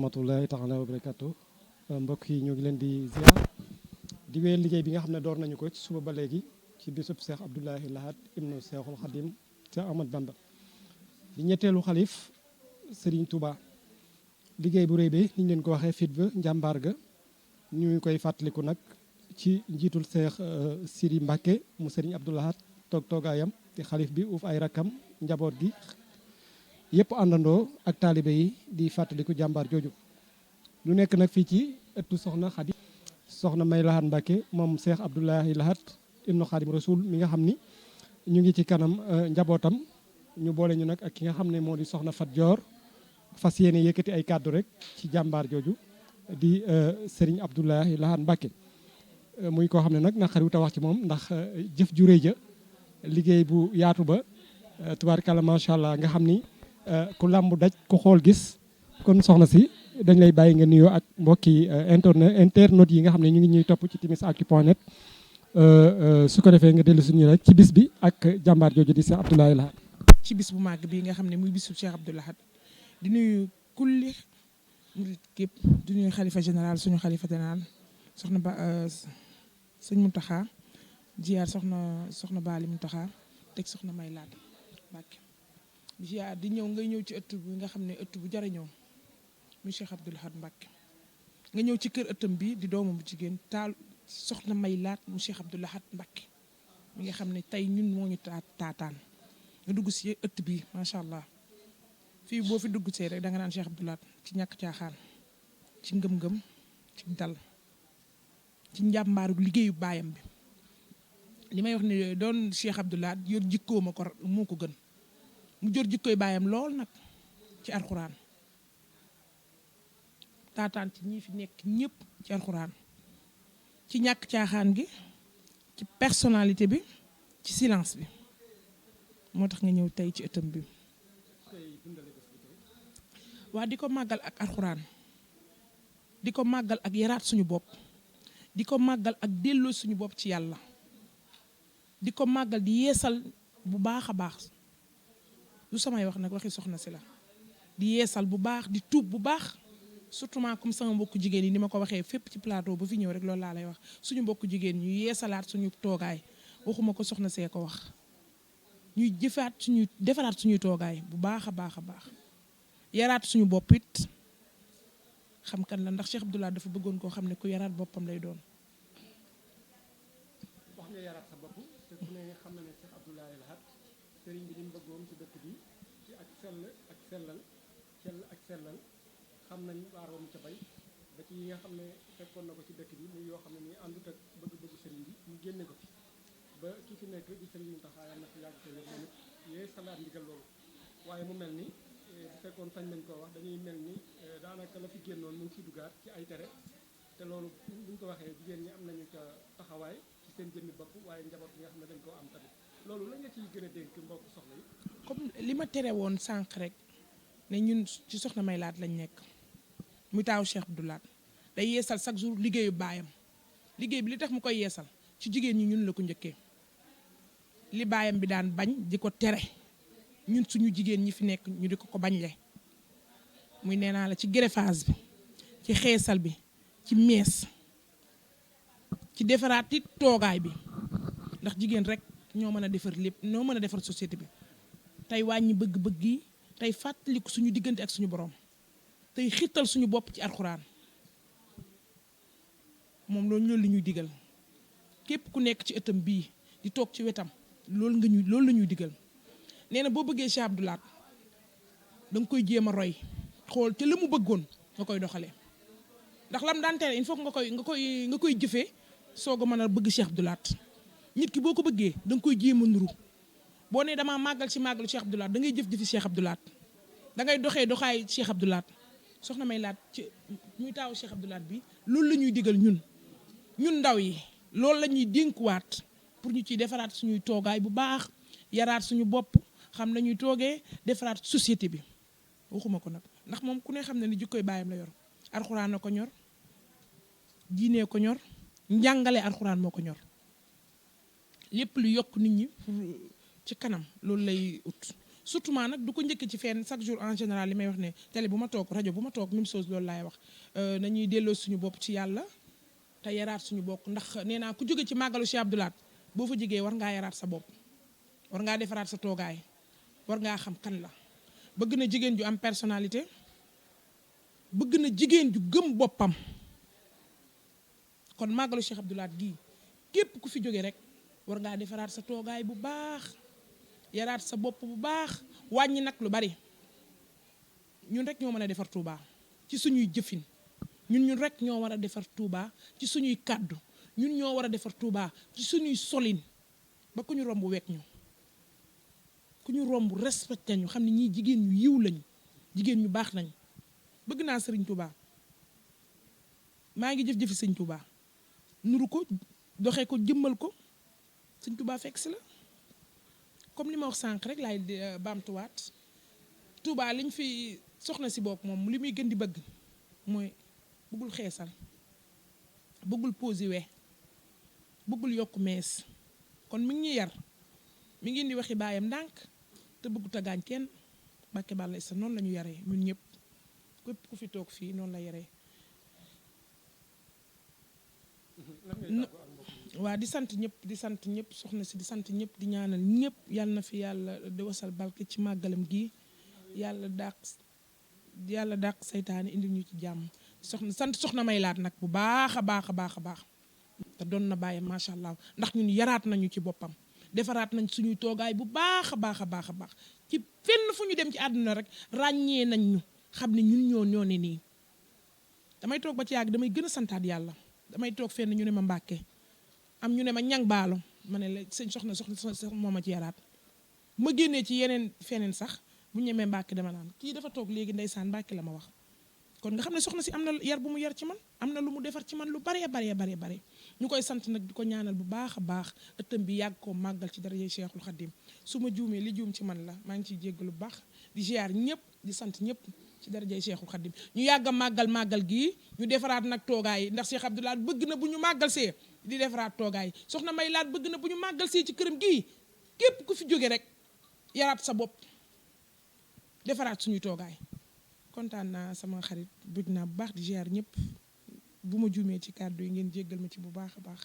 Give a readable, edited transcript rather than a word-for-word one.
rahmatullahi taala wa barakatu. Mbokk yi ñu ngi leen di ziar di wéyal liggéey bi nga xam ne door nañu ko ci suba ba léegi ci bisub Cheikh Abdoulahi Lahad ibnu Cheikhul Khadim Cheikh Ahmad Bamba di ñetteelu xalif Serigne Touba. liggéey bu rëy bi ni ñu leen ko waxee fit ba njàmbaar ga ñu ngi koy fàttaliku nag ci njiitul Cheikh Sidi Mbacke mu Serigne Abdou Lahad toogaayam di xalif bi uuf ay rakkam njaboot gi yëpp àndandoo ak taalibe yi di fàttaliku jàmbaar jooju. lu nekk nag fii ci ëttu soxna Xadi soxna May Lahad Mbacke moom Cheikh Abdoulahi Lahad ibnu Xaadim Rasul mi nga xam ni ñu ngi ci kanam njabootam ñu boole ñu nag ak ki nga xam ne moo di soxna Fat Dior fas yéene yëkkati ay kàddu rek ci jàmbaar jooju di Serigne Abdoulahi Lahad Mbacke muy koo xam ne nag naqariwut a wax ci moom ndax jëf ju rëy ja liggéey bu yaatu ba tubaarkàlla macha allah nga xam ni ku làmb daj ku xool gis kon soxna si dañ lay bàyyi nga nuyoo ak mbokki internet yi nga xam ne ñu ngi ñuy topp ci timisactu.net su ko defee nga dellu suñu rek ci bis bi ak jàmbaar jooju di Cheikh Abdoulahi Lahad. ci bis bu màgg bi nga xam ne muy bisu Cheikh Abdou Lahad di nuyu kulli murit képp di nuyu xalifa général suñu xalifa général soxna ba sëñ Mountakha jiyaar soxna Baali Mountakha teg soxna May Lahad Mbacke jiyaar di ñëw ngay ñëw ci ëtt bi nga xam ne ëtt bu jara ñëw muy Cheikh Abdou Lahad Mbacke nga ñëw ci kër ëttam bi di doomam bu jigéen taal soxna May Lahad mu Cheikh Abdou Lahad Mbacke mi nga xam ne tey ñun moo ñu taataan nga dugg si ëtt bi macha allah fii boo fi dugg see rek da nga naan Cheikh Abdou Lahad ci ñàkk caaxaan ci ngëm-ngëm ci dal ci njàmbaaru liggéeyu baayam bi li may wax ne doon Cheikh Abdou Lahad yor jikkoo moo ko gën mu jor jikkooy baayam lool nag ci alxuraan taataan ci ñi fi nekk ñëpp ci alxuraan ci ñàkk caaxaan gi ci personnalité bi ci silence bi moo tax nga ñëw tey ci ëttam bi waa di ko màggal ak alxuraan di ko màggal ak yaraat suñu bopp di ko màggal ak delloo suñu bopp ci yàlla di ko màggal di yeesal bu baax a baax lu samay wax nag waxi soxna si la di yeesal bu baax di tuub bu baax surtout comme sama mbokku jigéen yi ni ma ko waxee fépp ci plateau ba fi ñëw rek loolu laa lay wax suñu mbokku jigéen ñu yeesalaat suñu toogaay waxuma ko soxna see ko wax ñuy defaraat suñuy toogaay bu baax a baax a baax yaraat suñu bopp it xam kan la ndax Cheikh Abdou Lahad dafa bëggoon koo xam ne ku yaraat boppam lay doon. wax nga yaraat sa bopp te ku ne xam na ne Cheikh Abdoulahi Lahad sëriñ bi ni mu bëggoon ci dëkk bi ci ak sell ak sellal xam nañ waar wa mu ca bay ba ci yi nga xam ne fekkoon na ko ci dëkk bi muy yoo xam ne nii àndut ak bëgg-bëgg sëriñ bi mu génne ko fi ba ki fi nekk di sëriñ Mountakha yàlla na fi yàgg te moom it yee salaat ndigal loolu waaye mu mel ni bu fekkoon sañ nañ koo wax dañuy mel ni daanaka la fi génnoon mu ngi ciy dugaat ci ay tere te loolu buñ ko waxee jigéen ñi am nañu ca taxawaay ci seen jëmmi bopp waaye njaboot bi nga xam ne dañ koo am tamit loolu la nga ciy gën a dénk mbokk soxna yi. comme li ma tere woon sànq rek ne ñun ci soxna May Lahad lañ nekk muy taaw Cheikh Abdou Lahad day yeesal chaque jour liggéeyu baayam liggéey bi li tax mu koy yeesal ci jigéen ñi ñun la ko njëkkee li baayam bi daan bañ di ko tere ñun suñu jigéen ñi fi nekk ñu di ko bañ le muy nee naa la ci greffage bi ci xeesal bi ci mees ci defaraat it toogaay bi ndax jigéen rek ñoo mën a defar lépp ñoo mën a defar société bi tey wàññi bëgg-bëgg yi tey fàttaliku suñu diggante ak suñu borom tey xittal suñu bopp ci alxuraan moom loolu la ñuy digal képp ku nekk ci ëttam bii di toog ci wetam loolu la ñuy digal nee na boo bëggee Cheikh Abdou Lahad da nga koy jéem a roy xool te la mu bëggoon nga koy doxalee ndax lam daan tere il faut nga koy jëfee soog a mën a bëgg Cheikh Abdou Lahad nit ki boo ko bëggee da nga koy jéem a nuru boo nee damaa màggal ci màggalu Cheikh Abdou Lahad da ngay jëf-jëfi Cheikh Abdou Lahad da ngay doxaay Cheikh Abdou Lahad soxna May Lahad ci muy taawu Cheikh Abdou Lahad bi loolu la ñuy digal ñun ndaw yi loolu la ñuy dénkuwaat pour ñu ciy defaraat suñuy toogaay bu baax yaraat suñu bopp xam nañuy toogee defaraat société bi waxuma ko nag ndax moom ku ne xam ne ni jikkoy baayam la yor alxuraan na ko ñor diine ko ñor njàngale alxuraan moo ko ñor lépp lu yokk nit ñi ci kanam loolu lay ut surtout nag du ko njëkk ci fenn chaque jour en général li may wax ne télé bu ma toog rajo bu ma toog même chose loolu laay wax nañuy delloo suñu bopp ci yàlla te yaraat suñu bopp ndax nee naa ku jóge ci màggalu Cheikh Abdou Lahad boo fa jógee war ngaa yaraat sa bopp war ngaa defaraat sa toogaay war ngaa xam kan la bëgg na jigéen ju am personnalité bëgg na jigéen ju gëm boppam kon màggalu Cheikh Abdou Lahad gii képp ku fi jóge rek war ngaa defaraat sa toogaay bu baax yaraat sa bopp bu baax wàññi nag lu bari ñun rek ñoo mën a defar Touba ci suñuy jëfin ñun rek ñoo war a defar Touba ci suñuy kàddu ñun ñoo war a defar Touba ci suñuy solin ba ku ñu romb wekk ñu ku ñu romb respecté ñu xam ne ñii jigéen ñu yiw lañu jigéen ñu baax nañ bëgg naa sëriñ Touba maa ngi jëf-jëfi sëñ Touba nuru ko doxee ko jëmmal ko sëñ Touba fekk si la comme li ma wax sànq rek laay baamtuwaat Touba liñ fi soxna si bokk moom li muy gën di bëgg mooy bëggul xeesal bëggul posé we bëggul yokk mees kon mi ngi ñuy yar mi ngi indi waxi baayam ndànk te bëggut a gaañ kenn Mbàkke Bàlla sa noonu la ñu yaree ñun ñëpp képp ku fi toog fii noonu la yaree waa di sant ñëpp soxna si di sant ñëpp di ñaanal ñëpp yàlla na fi yàlla di wasal barke ci màggalam gi yàlla dàq saytaane indi ñu ci jàmm soxna may laat nag bu baax a baax a baax a baax te doon na bàyyi macha allah ndax ñun yaraat nañu ci boppam defaraat nañ suñuy toogaay bu baax a baax a baax a baax ci fenn fu ñu dem ci àdduna rek ràññee nañ ñu xam ne ñun ñoo ne nii damay toog ba ci yàgg damay gën a santaat yàlla damay toog fenn ñu ne ma Mbàkke am ñu ne ma ñang baalo ma ne la sëñ soxna moo ma ci yaraat ma génnee ci yeneen feneen sax bu ñemee Mbàkke dama naan kii dafa toog léegi ndeysaan Mbàkke la ma wax kon nga xam ne soxna si am na yar bu mu yar ci man am na lu mu defar ci man lu bare ñu koy sant nag di ko ñaanal bu baax a baax ëttam bi yàgg koo màggal ci daraja Cheikhul Khadim su ma juumee li juum ci man la maa ngi ciy jéggalu bu baax di ziar ñëpp di sant ñëpp ci daraja Cheikhul Khadim ñu yàgg a màggal gii ñu defaraat nag toogaay yi ndax Cheikh Abdou Lahad bëgg na bu ñu màggal see di defaraat toogaay soxna may laat bëgg na bu ñu màggal see ci këram gii képp ku fi jóge rek yaraat sa bopp defaraat suñuy toogaay kontaan naa sama xarit bëgg naa bu baax di ziar ñëpp bu ma juumee ci kàddu yi ngeen jéggal ma ci bu baax a baax